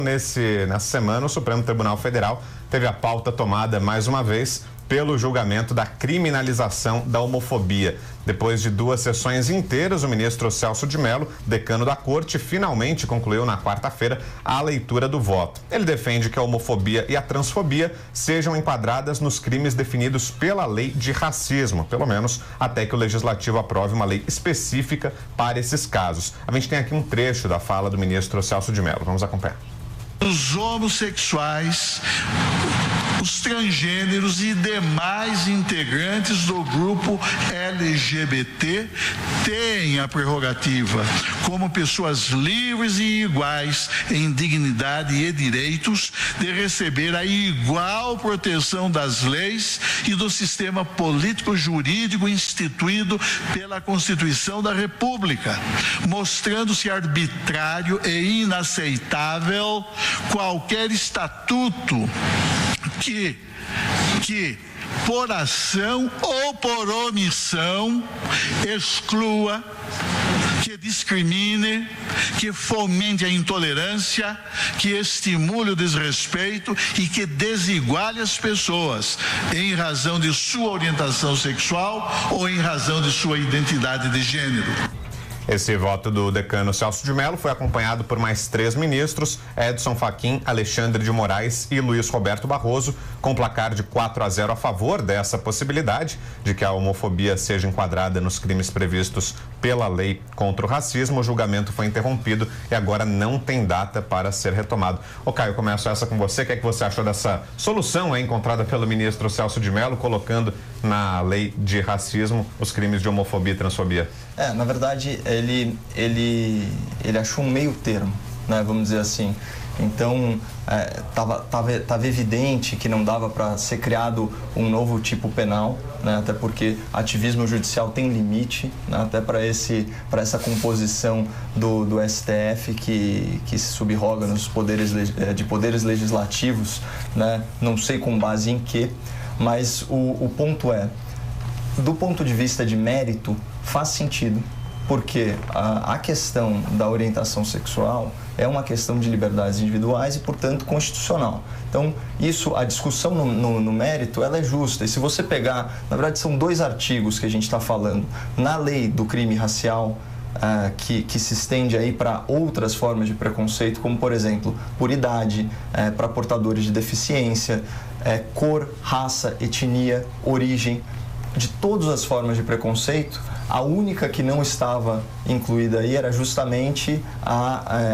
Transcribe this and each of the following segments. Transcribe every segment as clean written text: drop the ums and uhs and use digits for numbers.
Nessa semana, o Supremo Tribunal Federal teve a pauta tomada mais uma vez pelo julgamento da criminalização da homofobia. Depois de 2 sessões inteiras, o ministro Celso de Mello, decano da Corte, finalmente concluiu na quarta-feira a leitura do voto. Ele defende que a homofobia e a transfobia sejam enquadradas nos crimes definidos pela lei de racismo, pelo menos até que o Legislativo aprove uma lei específica para esses casos. A gente tem aqui um trecho da fala do ministro Celso de Mello. Vamos acompanhar. Os homossexuais, os transgêneros e demais integrantes do grupo LGBT têm a prerrogativa, como pessoas livres e iguais em dignidade e direitos, de receber a igual proteção das leis e do sistema político-jurídico instituído pela Constituição da República, mostrando-se arbitrário e inaceitável qualquer estatuto que por ação ou por omissão exclua, que discrimine, que fomente a intolerância, que estimule o desrespeito e que desiguale as pessoas em razão de sua orientação sexual ou em razão de sua identidade de gênero. Esse voto do decano Celso de Mello foi acompanhado por mais 3 ministros, Edson Fachin, Alexandre de Moraes e Luiz Roberto Barroso, com placar de 4-0 a favor dessa possibilidade de que a homofobia seja enquadrada nos crimes previstos pela lei contra o racismo. O julgamento foi interrompido e agora não tem data para ser retomado. Ô Caio, eu começo essa com você. O que é que você achou dessa solução encontrada pelo ministro Celso de Mello, colocando na lei de racismo os crimes de homofobia e transfobia? Na verdade, ele achou um meio termo, né, vamos dizer assim. Então, tava evidente que não dava para ser criado um novo tipo penal, né, até porque ativismo judicial tem limite, né, até para essa composição do STF que se subroga nos poderes legislativos, né, não sei com base em quê, mas o ponto é, do ponto de vista de mérito, faz sentido, porque a questão da orientação sexual é uma questão de liberdades individuais e, portanto, constitucional. Então, a discussão no mérito, ela é justa. E se você pegar, na verdade, são 2 artigos que a gente está falando. Na lei do crime racial, que se estende aí para outras formas de preconceito, como, por exemplo, por idade, para portadores de deficiência, cor, raça, etnia, origem. De todas as formas de preconceito, a única que não estava incluída aí era justamente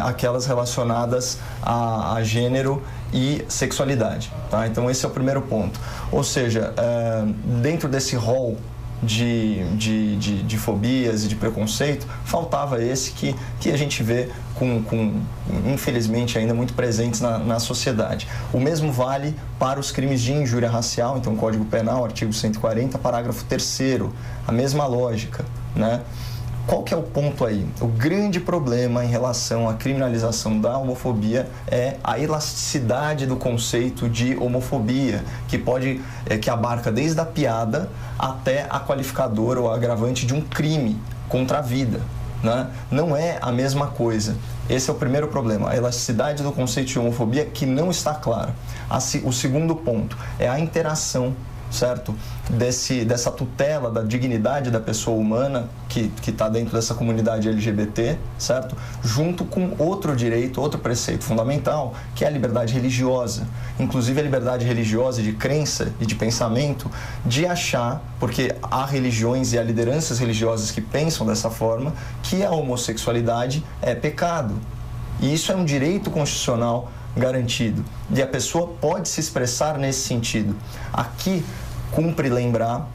aquelas relacionadas a gênero e sexualidade, tá? Então esse é o primeiro ponto. Ou seja, dentro desse rol de fobias e de preconceito, faltava esse que a gente vê infelizmente ainda muito presentes na sociedade. O mesmo vale para os crimes de injúria racial, então Código Penal, artigo 140, parágrafo 3º, a mesma lógica, né? Qual que é o ponto aí? O grande problema em relação à criminalização da homofobia é a elasticidade do conceito de homofobia, que abarca desde a piada até a qualificadora ou agravante de um crime contra a vida, né? Não é a mesma coisa. Esse é o primeiro problema, a elasticidade do conceito de homofobia que não está clara. O segundo ponto é a interação, certo? Dessa tutela da dignidade da pessoa humana que está dentro dessa comunidade LGBT, certo? Junto com outro direito, outro preceito fundamental, que é a liberdade religiosa. Inclusive a liberdade religiosa de crença e de pensamento, de achar, porque há religiões e há lideranças religiosas que pensam dessa forma, que a homossexualidade é pecado. E isso é um direito constitucional garantido. E a pessoa pode se expressar nesse sentido. Aqui, cumpre lembrar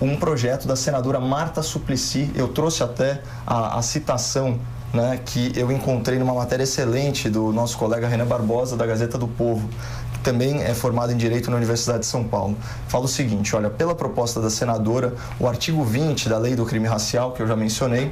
um projeto da senadora Marta Suplicy. Eu trouxe até a citação, né, que eu encontrei numa matéria excelente do nosso colega Renan Barbosa, da Gazeta do Povo, que também é formado em Direito na Universidade de São Paulo. Fala o seguinte, olha, pela proposta da senadora, o artigo 20 da Lei do Crime Racial, que eu já mencionei,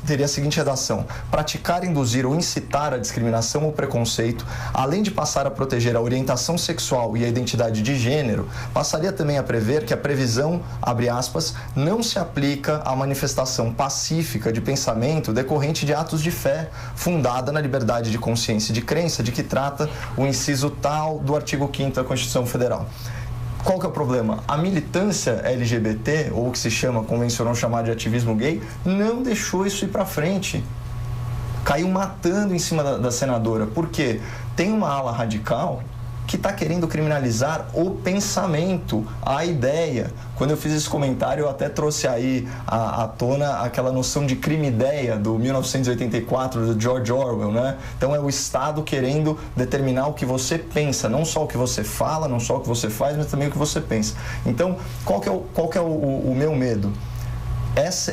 teria a seguinte redação: praticar, induzir ou incitar a discriminação ou preconceito, além de passar a proteger a orientação sexual e a identidade de gênero, passaria também a prever que a previsão, abre aspas, não se aplica à manifestação pacífica de pensamento decorrente de atos de fé, fundada na liberdade de consciência e de crença, de que trata o inciso tal do artigo 5º da Constituição Federal. Qual que é o problema? A militância LGBT, ou o que se chama, convencional chamar de ativismo gay, não deixou isso ir para frente. Caiu matando em cima da senadora. Por quê? Tem uma ala radical que está querendo criminalizar o pensamento, a ideia. Quando eu fiz esse comentário, eu até trouxe aí à tona aquela noção de crime-ideia do 1984, do George Orwell, né? Então é o Estado querendo determinar o que você pensa, não só o que você fala, não só o que você faz, mas também o que você pensa. Então, qual que é o meu medo?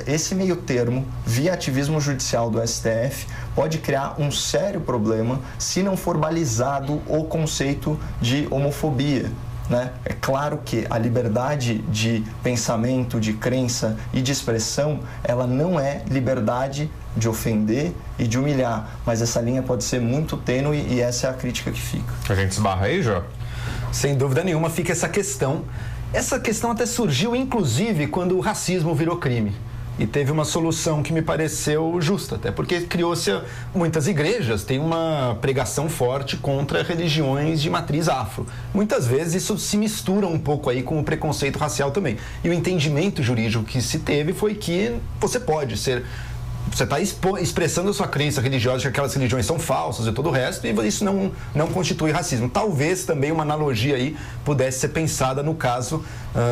Esse meio termo, via ativismo judicial do STF, pode criar um sério problema se não for balizado o conceito de homofobia, né? É claro que a liberdade de pensamento, de crença e de expressão, ela não é liberdade de ofender e de humilhar, mas essa linha pode ser muito tênue e essa é a crítica que fica. A gente esbarra aí, Jô? Sem dúvida nenhuma fica essa questão. Essa questão até surgiu, inclusive, quando o racismo virou crime. E teve uma solução que me pareceu justa, até porque criou-se muitas igrejas, tem uma pregação forte contra religiões de matriz afro. Muitas vezes isso se mistura um pouco aí com o preconceito racial também. E o entendimento jurídico que se teve foi que você pode ser... Você está expressando a sua crença religiosa de que aquelas religiões são falsas e todo o resto, e isso não constitui racismo. Talvez também uma analogia aí pudesse ser pensada no caso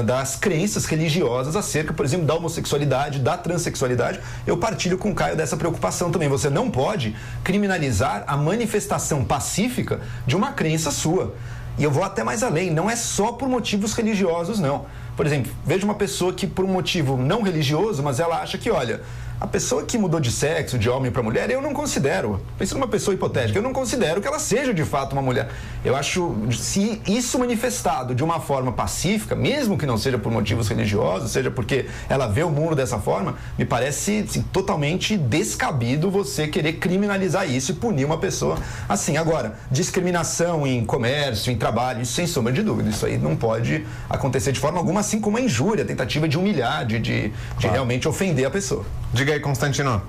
das crenças religiosas acerca, por exemplo, da homossexualidade, da transexualidade. Eu partilho com o Caio dessa preocupação também. Você não pode criminalizar a manifestação pacífica de uma crença sua. E eu vou até mais além, não é só por motivos religiosos, não. Por exemplo, veja uma pessoa que por um motivo não religioso, mas ela acha que, olha, a pessoa que mudou de sexo, de homem para mulher, eu não considero, pensando numa pessoa hipotética, eu não considero que ela seja de fato uma mulher. Eu acho, se isso manifestado de uma forma pacífica, mesmo que não seja por motivos religiosos, seja porque ela vê o mundo dessa forma, me parece assim, totalmente descabido você querer criminalizar isso e punir uma pessoa assim. Agora, discriminação em comércio, em trabalho, isso sem sombra de dúvida, isso aí não pode acontecer de forma alguma, assim como a injúria, a tentativa de humilhar, de realmente ofender a pessoa. Diga aí, Constantino.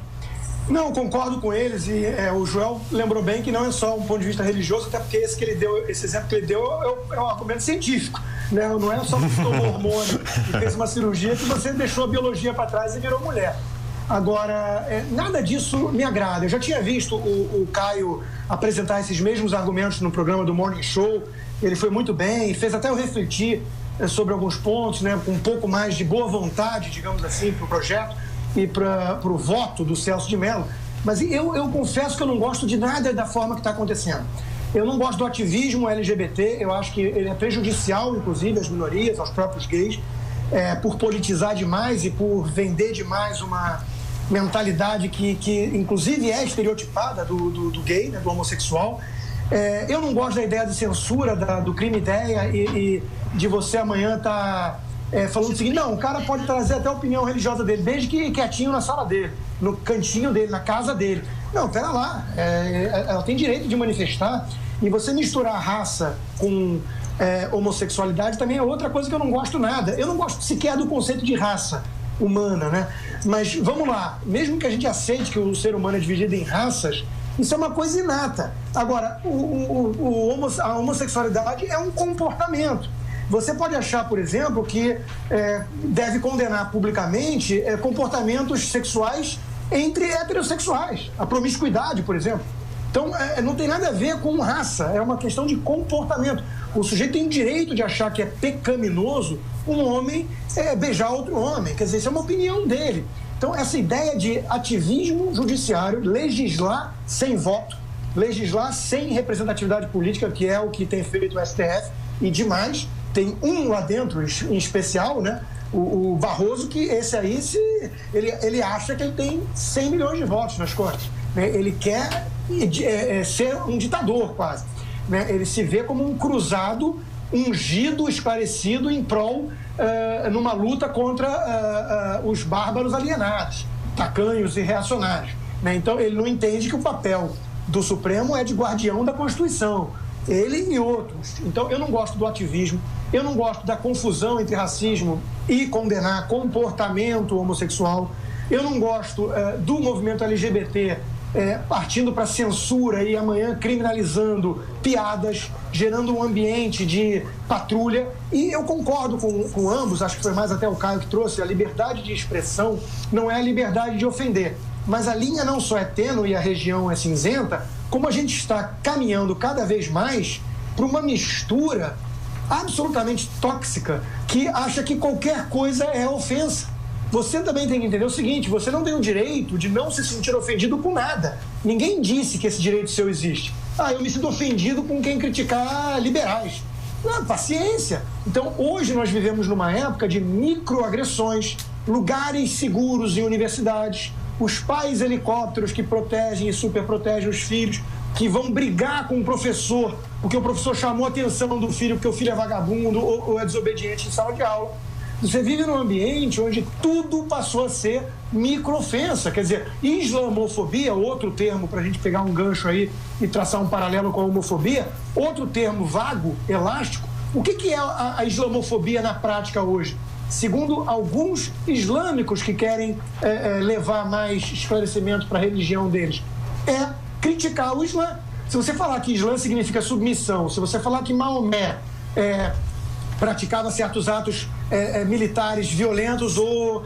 Não, concordo com eles e o Joel lembrou bem que não é só um ponto de vista religioso, até porque esse exemplo que ele deu é um argumento científico, né? Não é só porque tomou hormônio e fez uma cirurgia que você deixou a biologia para trás e virou mulher. Agora, nada disso me agrada. Eu já tinha visto o Caio apresentar esses mesmos argumentos no programa do Morning Show, ele foi muito bem, fez até eu refletir sobre alguns pontos, né? Com um pouco mais de boa vontade, digamos assim, para o projeto e para o voto do Celso de Mello, mas eu confesso que eu não gosto de nada da forma que está acontecendo. Eu não gosto do ativismo LGBT, eu acho que ele é prejudicial, inclusive, às minorias, aos próprios gays, por politizar demais e por vender demais uma mentalidade que inclusive é estereotipada do gay, né, do homossexual. Eu não gosto da ideia de censura, do crime-ideia e de você amanhã estar... falando o seguinte, não, o cara pode trazer até a opinião religiosa dele, desde que quietinho na sala dele, no cantinho dele, na casa dele. Não, pera lá, ela tem direito de manifestar, e você misturar raça com homossexualidade também é outra coisa que eu não gosto nada. Eu não gosto sequer do conceito de raça humana, né? Mas vamos lá, mesmo que a gente aceite que o ser humano é dividido em raças, isso é uma coisa inata. Agora, a homossexualidade é um comportamento. Você pode achar, por exemplo, que deve condenar publicamente comportamentos sexuais entre heterossexuais. A promiscuidade, por exemplo. Então, não tem nada a ver com raça, é uma questão de comportamento. O sujeito tem o direito de achar que é pecaminoso um homem beijar outro homem. Quer dizer, isso é uma opinião dele. Então, essa ideia de ativismo judiciário, legislar sem voto, legislar sem representatividade política, que é o que tem feito o STF, e demais... Tem um lá dentro, em especial, né? O Barroso, que esse aí, ele acha que ele tem 100 milhões de votos nas cortes. Né? Ele quer ser um ditador, quase. Né? Ele se vê como um cruzado, ungido, esclarecido em prol, numa luta contra os bárbaros alienados. tacanhos e reacionários, né? Então, ele não entende que o papel do Supremo é de guardião da Constituição, ele e outros. Então, eu não gosto do ativismo, eu não gosto da confusão entre racismo e condenar comportamento homossexual, eu não gosto do movimento LGBT partindo para censura e amanhã criminalizando piadas, gerando um ambiente de patrulha. E eu concordo com ambos, acho que foi mais até o Caio que trouxe, a liberdade de expressão não é a liberdade de ofender. Mas a linha não só é tênue e a região é cinzenta, como a gente está caminhando cada vez mais para uma mistura absolutamente tóxica que acha que qualquer coisa é ofensa. Você também tem que entender o seguinte, você não tem o direito de não se sentir ofendido com nada. Ninguém disse que esse direito seu existe. Eu me sinto ofendido com quem criticar liberais. Não, paciência. Então, hoje nós vivemos numa época de microagressões, lugares seguros em universidades, os pais helicópteros que protegem e superprotegem os filhos, que vão brigar com o professor, porque o professor chamou a atenção do filho, porque o filho é vagabundo ou é desobediente em sala de aula. Você vive num ambiente onde tudo passou a ser micro-ofensa. Quer dizer, islamofobia, outro termo para a gente pegar um gancho aí e traçar um paralelo com a homofobia, outro termo vago, elástico. O que é a islamofobia na prática hoje? Segundo alguns islâmicos que querem levar mais esclarecimento para a religião deles, é criticar o Islã. Se você falar que Islã significa submissão, se você falar que Maomé praticava certos atos militares violentos ou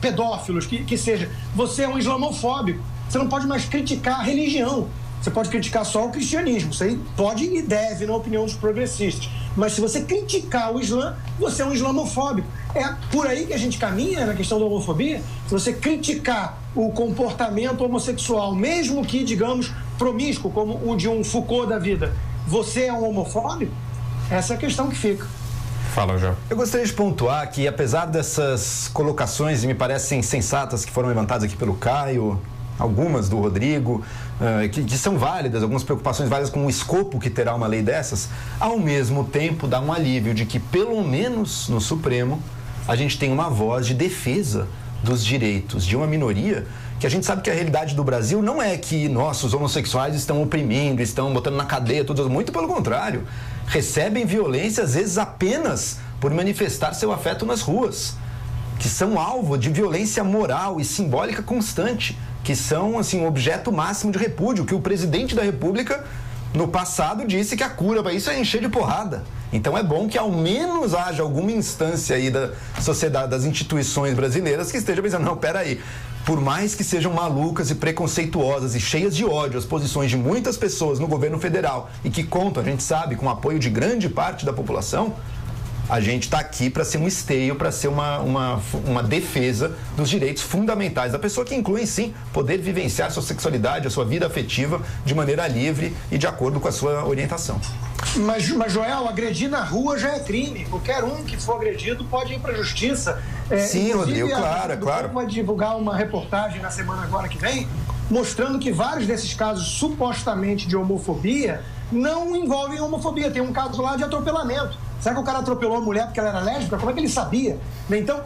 pedófilos, que seja, você é um islamofóbico. Você não pode mais criticar a religião. Você pode criticar só o cristianismo. Isso aí pode e deve, na opinião dos progressistas. Mas se você criticar o Islã, você é um islamofóbico. É por aí que a gente caminha na questão da homofobia. Se você criticar o comportamento homossexual, mesmo que, digamos, promíscuo, como o de um Foucault da vida, você é um homofóbico? Essa é a questão que fica. Fala, João. Eu gostaria de pontuar que, apesar dessas colocações, e me parecem sensatas, que foram levantadas aqui pelo Caio, algumas do Rodrigo, que são válidas, algumas preocupações válidas com o escopo que terá uma lei dessas, ao mesmo tempo dá um alívio de que, pelo menos no Supremo, a gente tem uma voz de defesa dos direitos de uma minoria, que a gente sabe que a realidade do Brasil não é que nossos homossexuais estão oprimindo, estão botando na cadeia, muito pelo contrário. Recebem violência, às vezes, apenas por manifestar seu afeto nas ruas, que são alvo de violência moral e simbólica constante, que são, assim, um objeto máximo de repúdio, que o presidente da República, no passado, disse que a cura para isso é encher de porrada. Então é bom que ao menos haja alguma instância aí da sociedade, das instituições brasileiras que esteja pensando, não, peraí, por mais que sejam malucas e preconceituosas e cheias de ódio as posições de muitas pessoas no governo federal e que contam, a gente sabe, com o apoio de grande parte da população, a gente está aqui para ser um esteio, para ser uma defesa dos direitos fundamentais da pessoa, que incluem, sim, poder vivenciar sua sexualidade, a sua vida afetiva de maneira livre e de acordo com a sua orientação. Mas Joel, agredir na rua já é crime. Qualquer um que for agredido pode ir para a justiça. Sim, Rodrigo, claro, claro. Vai divulgar uma reportagem na semana agora que vem, mostrando que vários desses casos supostamente de homofobia não envolvem homofobia. Tem um caso lá de atropelamento. Será que o cara atropelou a mulher porque ela era lésbica? Como é que ele sabia? Então,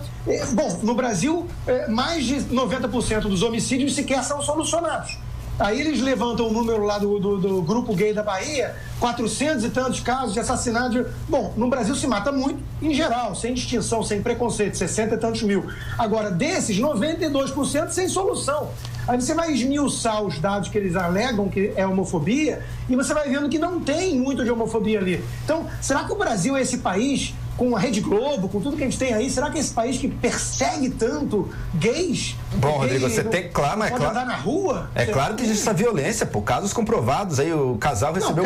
bom, no Brasil, mais de 90% dos homicídios sequer são solucionados. Aí eles levantam o número lá do grupo gay da Bahia, 400 e tantos casos de assassinato. Bom, no Brasil se mata muito, em geral, sem distinção, sem preconceito, 60 e tantos mil. Agora, desses, 92% sem solução. Aí você vai esmiuçar os dados que eles alegam que é homofobia e você vai vendo que não tem muito de homofobia ali. Então, será que o Brasil é esse país, com a Rede Globo, com tudo que a gente tem aí, será que é esse país que persegue tanto gays? Bom, Rodrigo, você tem, claro, mas é claro, andar na rua? É claro que existe essa violência, pô, casos comprovados, aí o casal recebeu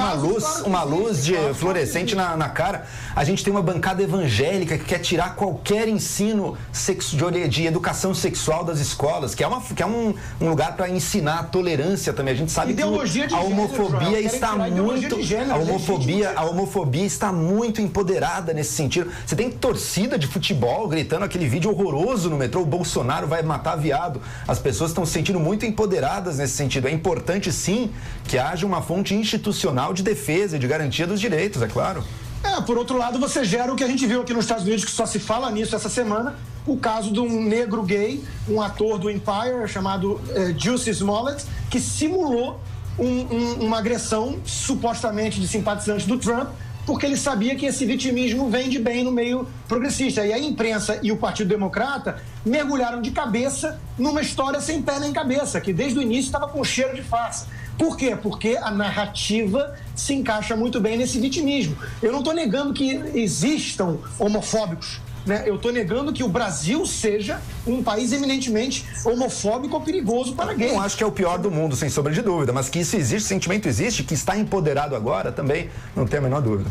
uma luz de fluorescente na cara. A gente tem uma bancada evangélica que quer tirar qualquer ensino de educação sexual das escolas, que é um lugar para ensinar a tolerância também. A gente sabe que a homofobia está muito, a homofobia está muito empoderada nesse sentido. Você tem torcida de futebol gritando aquele vídeo horroroso no metrô, o Bolsonaro vai matar viado. As pessoas estão se sentindo muito empoderadas nesse sentido. É importante, sim, que haja uma fonte institucional de defesa e de garantia dos direitos, é claro. Por outro lado, você gera o que a gente viu aqui nos Estados Unidos, que só se fala nisso essa semana, o caso de um negro gay, um ator do Empire chamado Jussie Smollett, que simulou uma agressão supostamente de simpatizantes do Trump, porque ele sabia que esse vitimismo vende bem no meio progressista. E a imprensa e o Partido Democrata mergulharam de cabeça numa história sem pé nem cabeça, que desde o início estava com cheiro de farsa. Por quê? Porque a narrativa se encaixa muito bem nesse vitimismo. Eu não estou negando que existam homofóbicos, né? Eu estou negando que o Brasil seja um país eminentemente homofóbico ou perigoso para gays. Não acho que é o pior do mundo, sem sombra de dúvida, mas que isso existe, o sentimento existe, que está empoderado agora também, não tenho a menor dúvida.